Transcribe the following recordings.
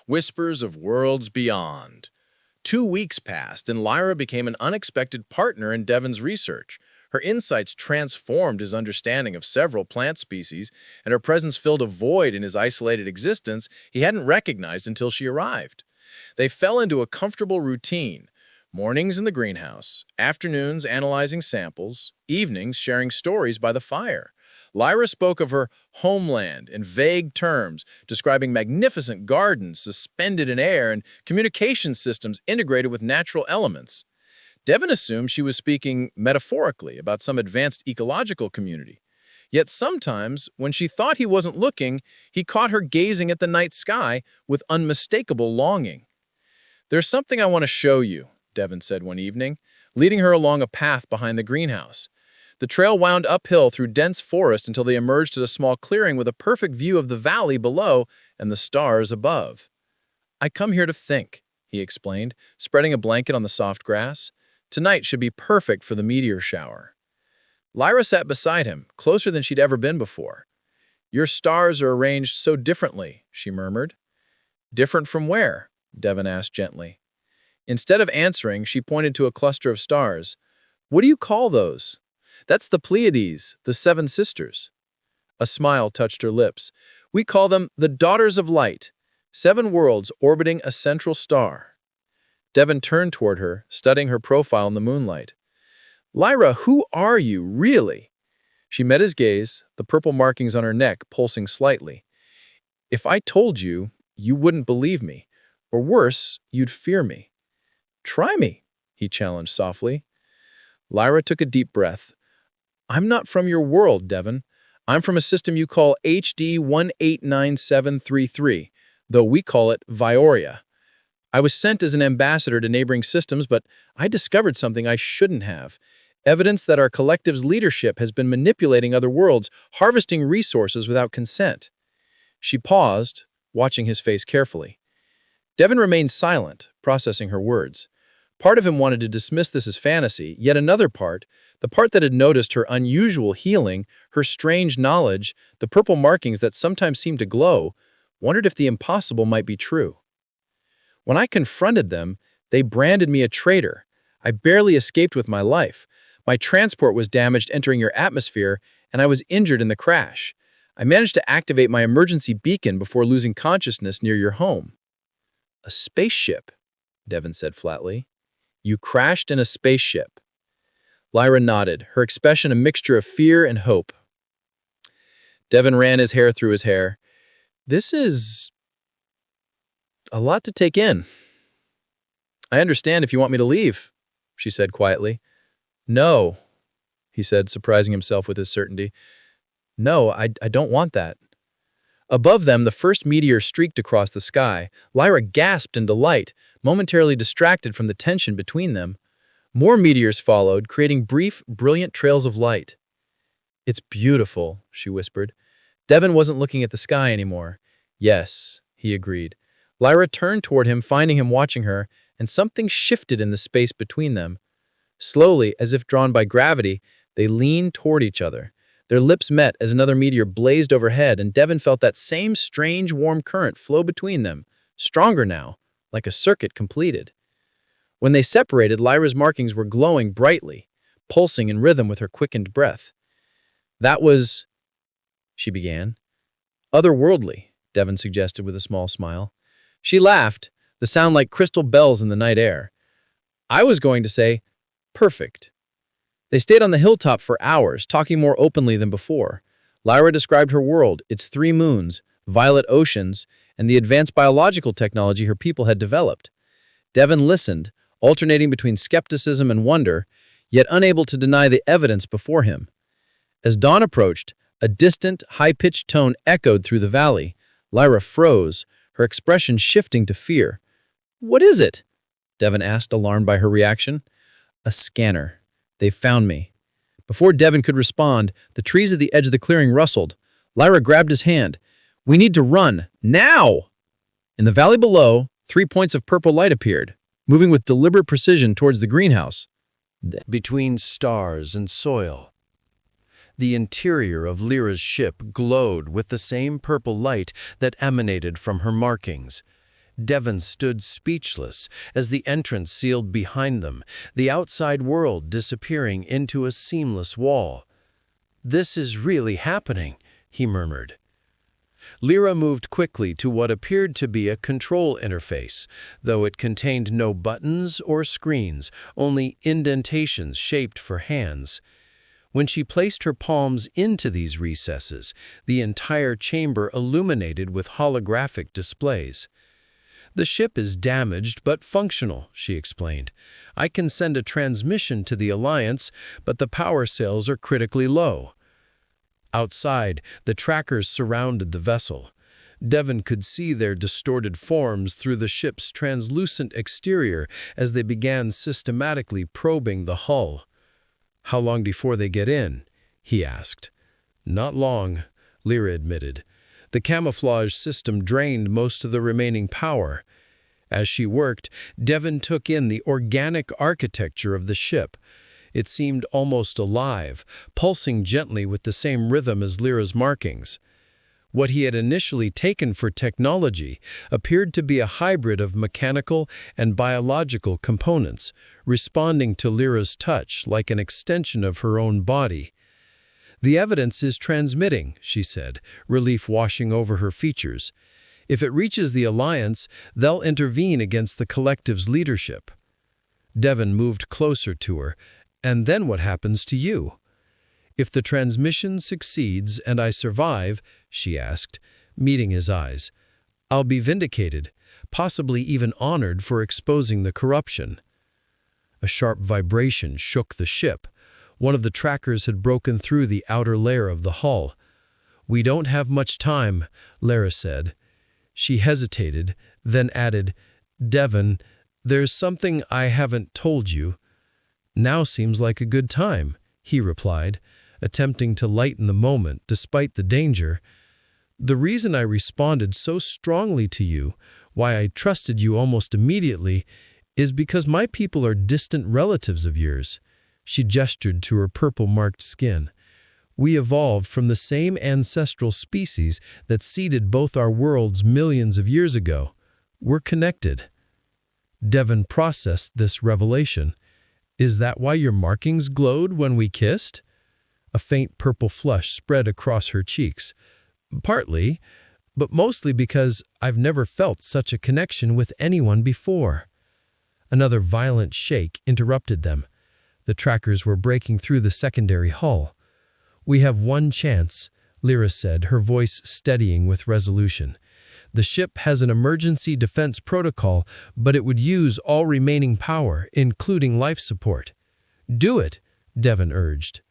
Whispers of Worlds Beyond. 2 weeks passed, and Lyra became an unexpected partner in Devon's research. Her insights transformed his understanding of several plant species, and her presence filled a void in his isolated existence he hadn't recognized until she arrived. They fell into a comfortable routine. Mornings in the greenhouse, afternoons analyzing samples, evenings sharing stories by the fire. Lyra spoke of her homeland in vague terms, describing magnificent gardens suspended in air and communication systems integrated with natural elements. Devon assumed she was speaking metaphorically about some advanced ecological community. Yet sometimes, when she thought he wasn't looking, he caught her gazing at the night sky with unmistakable longing. "There's something I want to show you," Devon said one evening, leading her along a path behind the greenhouse. The trail wound uphill through dense forest until they emerged at a small clearing with a perfect view of the valley below and the stars above. "I come here to think," he explained, spreading a blanket on the soft grass. "Tonight should be perfect for the meteor shower." Lyra sat beside him, closer than she'd ever been before. "Your stars are arranged so differently," she murmured. "Different from where?" Devon asked gently. Instead of answering, she pointed to a cluster of stars. "What do you call those?" "That's the Pleiades, the seven sisters." A smile touched her lips. "We call them the Daughters of Light, 7 worlds orbiting a central star." Devon turned toward her, studying her profile in the moonlight. "Lyra, who are you, really?" She met his gaze, the purple markings on her neck pulsing slightly. "If I told you, you wouldn't believe me. Or worse, you'd fear me." "Try me," he challenged softly. Lyra took a deep breath. "I'm not from your world, Devon. I'm from a system you call HD 189733, though we call it Vioria. I was sent as an ambassador to neighboring systems, but I discovered something I shouldn't have. Evidence that our collective's leadership has been manipulating other worlds, harvesting resources without consent." She paused, watching his face carefully. Devon remained silent, processing her words. Part of him wanted to dismiss this as fantasy, yet another part, the part that had noticed her unusual healing, her strange knowledge, the purple markings that sometimes seemed to glow, wondered if the impossible might be true. "When I confronted them, they branded me a traitor. I barely escaped with my life. My transport was damaged entering your atmosphere, and I was injured in the crash. I managed to activate my emergency beacon before losing consciousness near your home." "A spaceship," Devon said flatly. "You crashed in a spaceship." Lyra nodded, her expression a mixture of fear and hope. Devon ran his hair through his hair. "This is a lot to take in." "I understand if you want me to leave," she said quietly. "No," he said, surprising himself with his certainty. "No, I don't want that." Above them, the first meteor streaked across the sky. Lyra gasped in delight, momentarily distracted from the tension between them. More meteors followed, creating brief, brilliant trails of light. "It's beautiful," she whispered. Devon wasn't looking at the sky anymore. "Yes," he agreed. Lyra turned toward him, finding him watching her, and something shifted in the space between them. Slowly, as if drawn by gravity, they leaned toward each other. Their lips met as another meteor blazed overhead, and Devon felt that same strange, warm current flow between them, stronger now, like a circuit completed. When they separated, Lyra's markings were glowing brightly, pulsing in rhythm with her quickened breath. "That was," she began. "Otherworldly," Devon suggested with a small smile. She laughed, the sound like crystal bells in the night air. "I was going to say, perfect." They stayed on the hilltop for hours, talking more openly than before. Lyra described her world, its 3 moons, violet oceans, and the advanced biological technology her people had developed. Devon listened, alternating between skepticism and wonder, yet unable to deny the evidence before him. As dawn approached, a distant, high-pitched tone echoed through the valley. Lyra froze, her expression shifting to fear. "What is it?" Devon asked, alarmed by her reaction. "A scanner. They've found me." Before Devon could respond, the trees at the edge of the clearing rustled. Lyra grabbed his hand. "We need to run. Now!" In the valley below, 3 points of purple light appeared, moving with deliberate precision towards the greenhouse. Between stars and soil, the interior of Lyra's ship glowed with the same purple light that emanated from her markings. Devon stood speechless as the entrance sealed behind them, the outside world disappearing into a seamless wall. "This is really happening," he murmured. Lyra moved quickly to what appeared to be a control interface, though it contained no buttons or screens, only indentations shaped for hands. When she placed her palms into these recesses, the entire chamber illuminated with holographic displays. "The ship is damaged but functional," she explained. "I can send a transmission to the Alliance, but the power cells are critically low." Outside, the trackers surrounded the vessel. Devon could see their distorted forms through the ship's translucent exterior as they began systematically probing the hull. "How long before they get in?" he asked. "Not long," Lyra admitted. "The camouflage system drained most of the remaining power." As she worked, Devon took in the organic architecture of the ship. It seemed almost alive, pulsing gently with the same rhythm as Lyra's markings. What he had initially taken for technology appeared to be a hybrid of mechanical and biological components, responding to Lyra's touch like an extension of her own body. "The evidence is transmitting," she said, relief washing over her features. "If it reaches the Alliance, they'll intervene against the collective's leadership." Devon moved closer to her. "And then what happens to you?" "If the transmission succeeds and I survive," she asked, meeting his eyes, "I'll be vindicated, possibly even honored for exposing the corruption." A sharp vibration shook the ship. One of the trackers had broken through the outer layer of the hull. "We don't have much time," Lyra said. She hesitated, then added, "Devon, there's something I haven't told you." "Now seems like a good time," he replied, attempting to lighten the moment despite the danger. "The reason I responded so strongly to you, why I trusted you almost immediately, is because my people are distant relatives of yours." She gestured to her purple-marked skin. "We evolved from the same ancestral species that seeded both our worlds millions of years ago. We're connected." Devon processed this revelation. "Is that why your markings glowed when we kissed?" A faint purple flush spread across her cheeks. "Partly, but mostly because I've never felt such a connection with anyone before." Another violent shake interrupted them. The trackers were breaking through the secondary hull. "We have one chance," Lyra said, her voice steadying with resolution. "The ship has an emergency defense protocol, but it would use all remaining power, including life support." "Do it," Devon urged.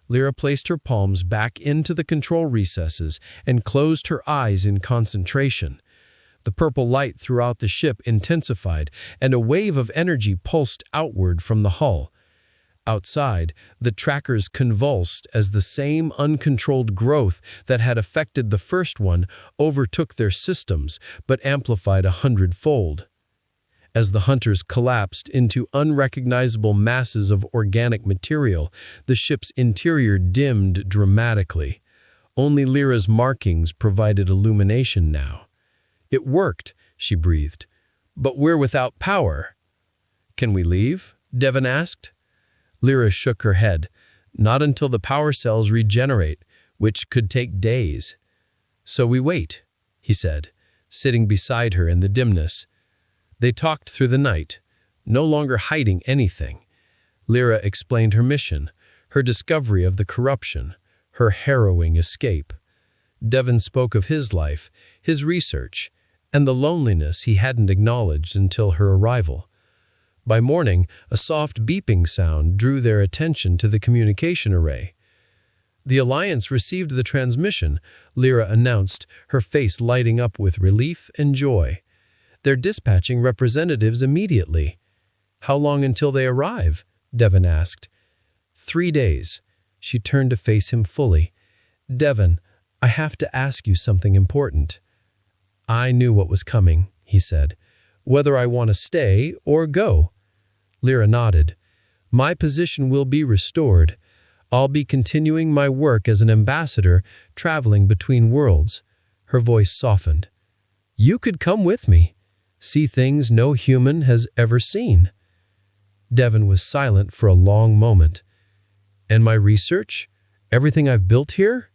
Lyra placed her palms back into the control recesses and closed her eyes in concentration. The purple light throughout the ship intensified, and a wave of energy pulsed outward from the hull. Outside, the trackers convulsed as the same uncontrolled growth that had affected the first one overtook their systems, but amplified 100-fold. As the hunters collapsed into unrecognizable masses of organic material, the ship's interior dimmed dramatically. Only Lyra's markings provided illumination now. "It worked," she breathed. "But we're without power." "Can we leave?" Devon asked. Lyra shook her head. "Not until the power cells regenerate, which could take days." "So we wait," he said, sitting beside her in the dimness. They talked through the night, no longer hiding anything. Lyra explained her mission, her discovery of the corruption, her harrowing escape. Devon spoke of his life, his research, and the loneliness he hadn't acknowledged until her arrival. By morning, a soft beeping sound drew their attention to the communication array. "The Alliance received the transmission," Lyra announced, her face lighting up with relief and joy. "They're dispatching representatives immediately." "How long until they arrive?" Devon asked. 3 days. She turned to face him fully. "Devon, I have to ask you something important." "I knew what was coming," he said. "Whether I want to stay or go." Lyra nodded. "My position will be restored. I'll be continuing my work as an ambassador, traveling between worlds." Her voice softened. "You could come with me." see things no human has ever seen. Devon was silent for a long moment. And my research? Everything I've built here?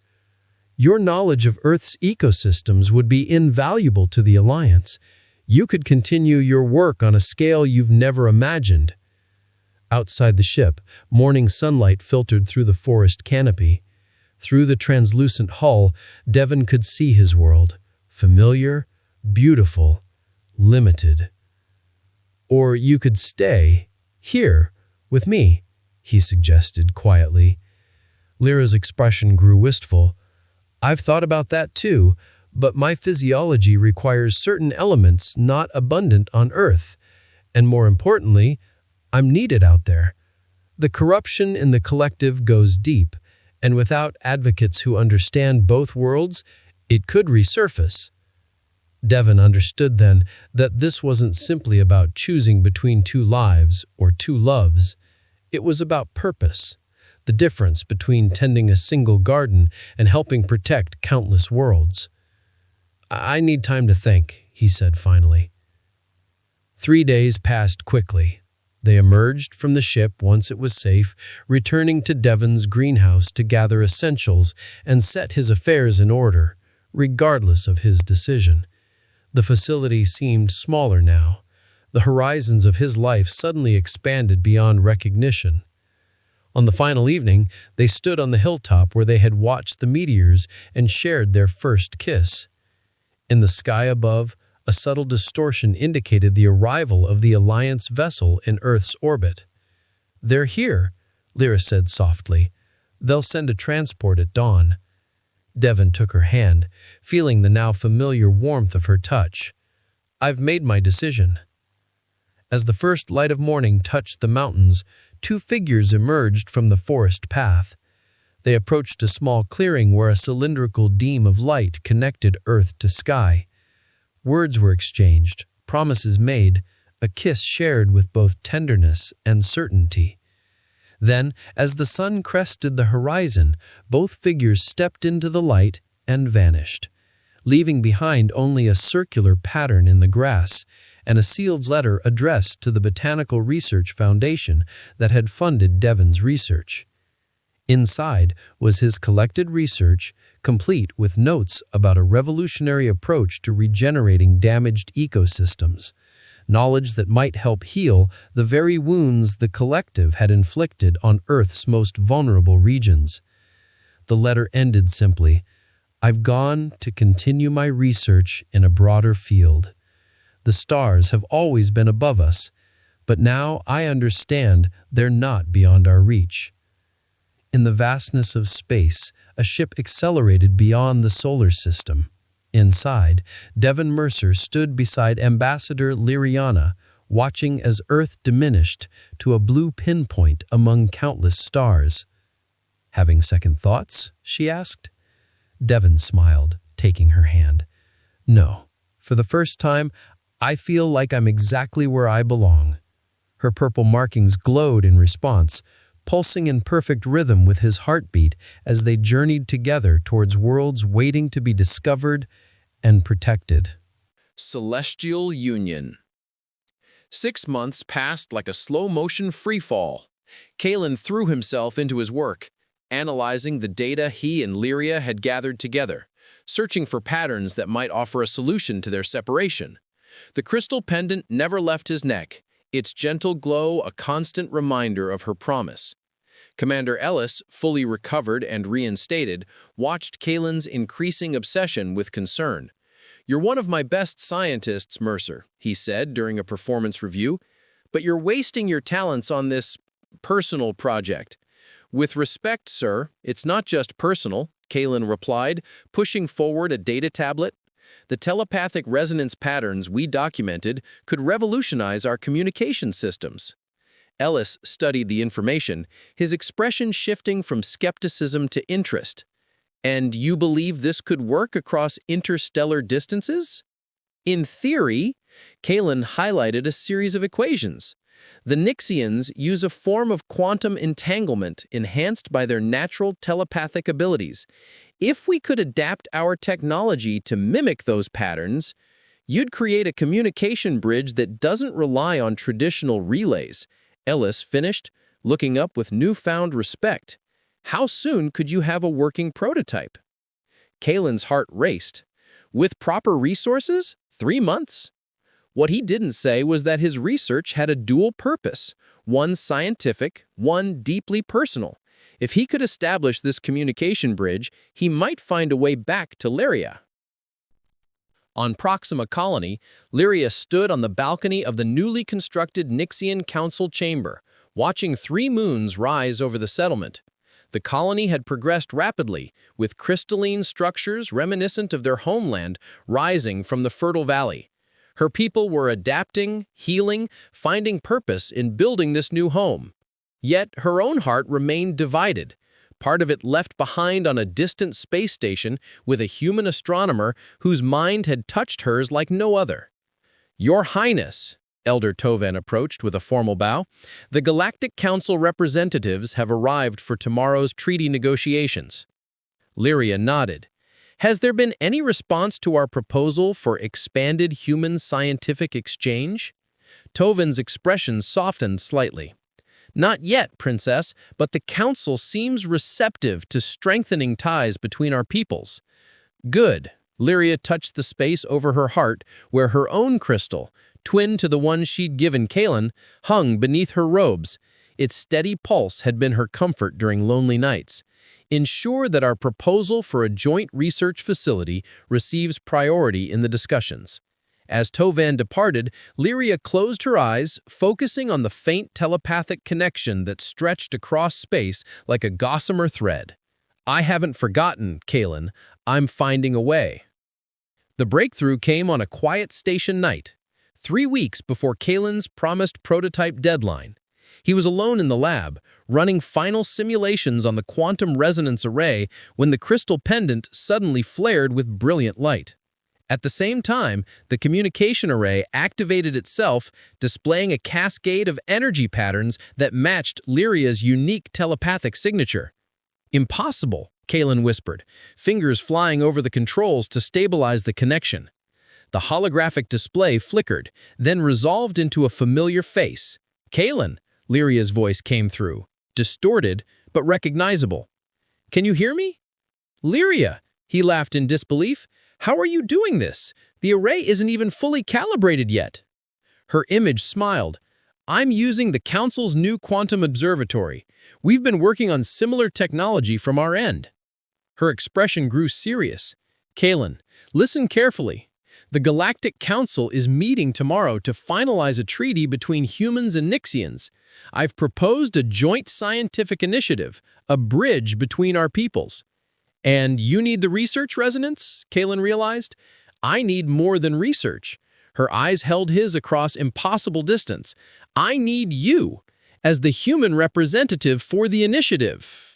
Your knowledge of Earth's ecosystems would be invaluable to the Alliance. You could continue your work on a scale you've never imagined. Outside the ship, morning sunlight filtered through the forest canopy. Through the translucent hull, Devon could see his world. Familiar, beautiful, limited. Or you could stay here with me, he suggested quietly. Lyra's expression grew wistful. I've thought about that too, but my physiology requires certain elements not abundant on Earth. And more importantly, I'm needed out there. The corruption in the collective goes deep, and without advocates who understand both worlds, it could resurface. Devon understood then that this wasn't simply about choosing between two lives or two loves. It was about purpose, the difference between tending a single garden and helping protect countless worlds. I need time to think, he said finally. 3 days passed quickly. They emerged from the ship once it was safe, returning to Devon's greenhouse to gather essentials and set his affairs in order, regardless of his decision. The facility seemed smaller now. The horizons of his life suddenly expanded beyond recognition. On the final evening, they stood on the hilltop where they had watched the meteors and shared their first kiss. In the sky above, a subtle distortion indicated the arrival of the Alliance vessel in Earth's orbit. They're here, Lyra said softly. They'll send a transport at dawn. Devon took her hand, feeling the now familiar warmth of her touch. I've made my decision. As the first light of morning touched the mountains, 2 figures emerged from the forest path. They approached a small clearing where a cylindrical beam of light connected earth to sky. Words were exchanged, promises made, a kiss shared with both tenderness and certainty. Then, as the sun crested the horizon, both figures stepped into the light and vanished, leaving behind only a circular pattern in the grass and a sealed letter addressed to the Botanical Research Foundation that had funded Devon's research. Inside was his collected research, complete with notes about a revolutionary approach to regenerating damaged ecosystems, knowledge that might help heal the very wounds the collective had inflicted on Earth's most vulnerable regions. The letter ended simply, I've gone to continue my research in a broader field. The stars have always been above us, but now I understand they're not beyond our reach. In the vastness of space, a ship accelerated beyond the solar system. Inside, Devon Mercer stood beside Ambassador Liriana, watching as Earth diminished to a blue pinpoint among countless stars. Having second thoughts? She asked. Devon smiled, taking her hand. No, for the first time, I feel like I'm exactly where I belong. Her purple markings glowed in response, pulsing in perfect rhythm with his heartbeat as they journeyed together towards worlds waiting to be discovered and protected. Celestial Union. 6 months passed like a slow-motion freefall. Kalen threw himself into his work, analyzing the data he and Lyria had gathered together, searching for patterns that might offer a solution to their separation. The crystal pendant never left his neck, its gentle glow a constant reminder of her promise. Commander Ellis, fully recovered and reinstated, watched Kalen's increasing obsession with concern. "You're one of my best scientists, Mercer," he said during a performance review, "but you're wasting your talents on this personal project." "With respect, sir, it's not just personal," Kalen replied, pushing forward a data tablet. "The telepathic resonance patterns we documented could revolutionize our communication systems." Ellis studied the information, his expression shifting from skepticism to interest. "And you believe this could work across interstellar distances?" "In theory," Kalen highlighted a series of equations. "The Nixians use a form of quantum entanglement enhanced by their natural telepathic abilities. If we could adapt our technology to mimic those patterns, You'd create a communication bridge that doesn't rely on traditional relays. Ellis finished, looking up with newfound respect. How soon could you have a working prototype? Kalen's heart raced. With proper resources, 3 months? What he didn't say was that his research had a dual purpose, one scientific, one deeply personal. If he could establish this communication bridge, he might find a way back to Lyria. On Proxima Colony, Lyria stood on the balcony of the newly constructed Nixian Council chamber, watching 3 moons rise over the settlement. The colony had progressed rapidly, with crystalline structures reminiscent of their homeland rising from the fertile valley. Her people were adapting, healing, finding purpose in building this new home. Yet her own heart remained divided, part of it left behind on a distant space station with a human astronomer whose mind had touched hers like no other. "Your Highness," Elder Toven approached with a formal bow, "the Galactic Council representatives have arrived for tomorrow's treaty negotiations." Lyria nodded. "Has there been any response to our proposal for expanded human scientific exchange?" Toven's expression softened slightly. "Not yet, Princess, but the Council seems receptive to strengthening ties between our peoples." "Good." Lyria touched the space over her heart where her own crystal, twin to the one she'd given Kalen, hung beneath her robes. Its steady pulse had been her comfort during lonely nights. "Ensure that our proposal for a joint research facility receives priority in the discussions." As Tovan departed, Lyria closed her eyes, focusing on the faint telepathic connection that stretched across space like a gossamer thread. "I haven't forgotten, Kalen. I'm finding a way." The breakthrough came on a quiet station night, 3 weeks before Kalen's promised prototype deadline. He was alone in the lab, running final simulations on the quantum resonance array when the crystal pendant suddenly flared with brilliant light. At the same time, the communication array activated itself, displaying a cascade of energy patterns that matched Lyria's unique telepathic signature. "Impossible," Kalen whispered, fingers flying over the controls to stabilize the connection. The holographic display flickered, then resolved into a familiar face. "Kalen," Lyria's voice came through, distorted but recognizable. "Can you hear me?" "Lyria," he laughed in disbelief. "How are you doing this? The array isn't even fully calibrated yet." Her image smiled. "I'm using the Council's new quantum observatory. We've been working on similar technology from our end." Her expression grew serious. "Kalen, listen carefully. The Galactic Council is meeting tomorrow to finalize a treaty between humans and Nixians. I've proposed a joint scientific initiative, a bridge between our peoples. And you need the research resonance?" Kalen realized. "I need more than research." Her eyes held his across impossible distance. "I need you as the human representative for the initiative."